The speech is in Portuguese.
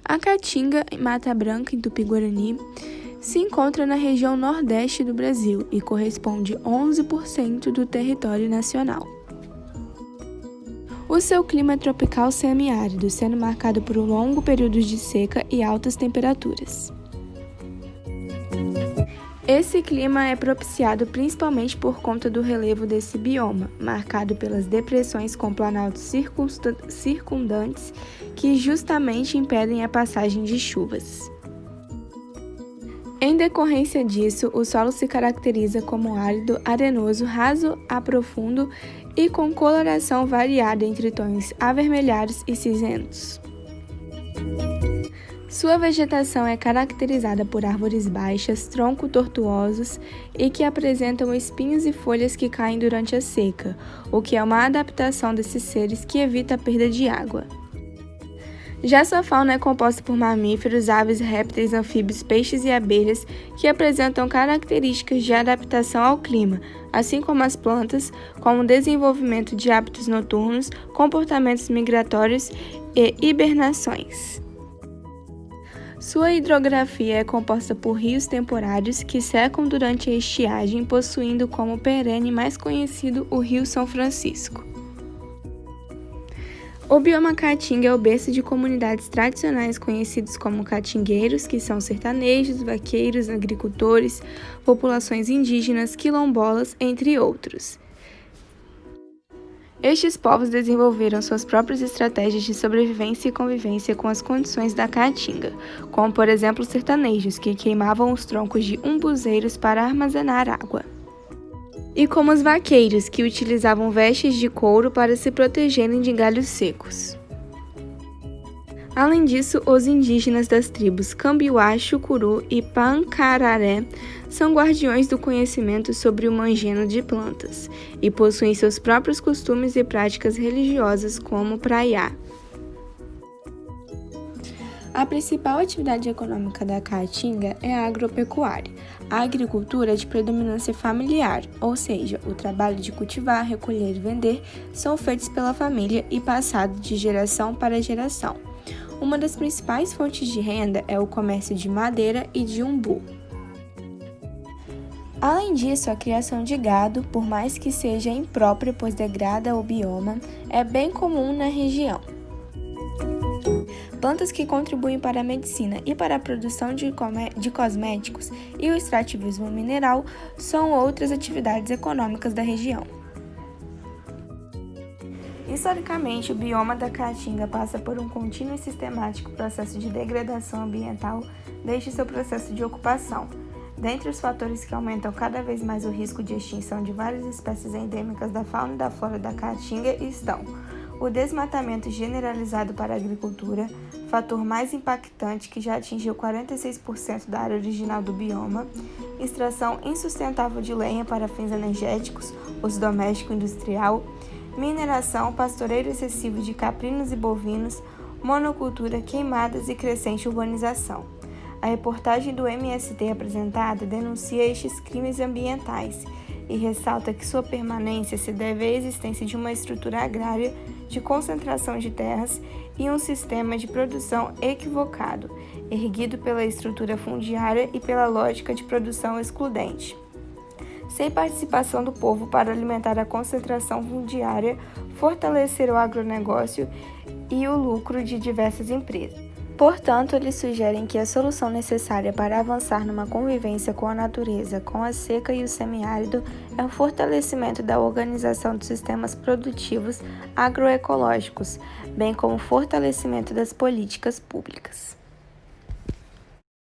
A caatinga Mata Branca, em Tupi-Guarani, se encontra na região nordeste do Brasil e corresponde a 11% do território nacional. O seu clima é tropical semiárido, sendo marcado por um longo período de seca e altas temperaturas. Esse clima é propiciado principalmente por conta do relevo desse bioma, marcado pelas depressões com planaltos circundantes que justamente impedem a passagem de chuvas. Em decorrência disso, o solo se caracteriza como árido, arenoso, raso a profundo e com coloração variada entre tons avermelhados e cinzentos. Sua vegetação é caracterizada por árvores baixas, troncos tortuosos e que apresentam espinhos e folhas que caem durante a seca, o que é uma adaptação desses seres que evita a perda de água. Já sua fauna é composta por mamíferos, aves, répteis, anfíbios, peixes e abelhas que apresentam características de adaptação ao clima, assim como as plantas, como o desenvolvimento de hábitos noturnos, comportamentos migratórios e hibernações. Sua hidrografia é composta por rios temporários que secam durante a estiagem, possuindo como perene mais conhecido o Rio São Francisco. O bioma caatinga é o berço de comunidades tradicionais conhecidos como caatingueiros, que são sertanejos, vaqueiros, agricultores, populações indígenas, quilombolas, entre outros. Estes povos desenvolveram suas próprias estratégias de sobrevivência e convivência com as condições da caatinga, como por exemplo os sertanejos, que queimavam os troncos de umbuzeiros para armazenar água. E como os vaqueiros, que utilizavam vestes de couro para se protegerem de galhos secos. Além disso, os indígenas das tribos Cambiuá, Chucuru e Pancararé são guardiões do conhecimento sobre o mangeno de plantas e possuem seus próprios costumes e práticas religiosas como praiá. A principal atividade econômica da caatinga é a agropecuária. A agricultura é de predominância familiar, ou seja, o trabalho de cultivar, recolher e vender são feitos pela família e passado de geração para geração. Uma das principais fontes de renda é o comércio de madeira e de umbu. Além disso, a criação de gado, por mais que seja imprópria pois degrada o bioma, é bem comum na região. Plantas que contribuem para a medicina e para a produção de cosméticos e o extrativismo mineral são outras atividades econômicas da região. Historicamente, o bioma da Caatinga passa por um contínuo e sistemático processo de degradação ambiental desde seu processo de ocupação. Dentre os fatores que aumentam cada vez mais o risco de extinção de várias espécies endêmicas da fauna e da flora da Caatinga estão o desmatamento generalizado para a agricultura, fator mais impactante que já atingiu 46% da área original do bioma, extração insustentável de lenha para fins energéticos, uso doméstico e industrial, mineração, pastoreio excessivo de caprinos e bovinos, monocultura, queimadas e crescente urbanização. A reportagem do MST apresentada denuncia estes crimes ambientais e ressalta que sua permanência se deve à existência de uma estrutura agrária de concentração de terras e um sistema de produção equivocado, erguido pela estrutura fundiária e pela lógica de produção excludente. Sem participação do povo para alimentar a concentração fundiária, fortalecer o agronegócio e o lucro de diversas empresas. Portanto, eles sugerem que a solução necessária para avançar numa convivência com a natureza, com a seca e o semiárido, é o fortalecimento da organização dos sistemas produtivos agroecológicos, bem como o fortalecimento das políticas públicas.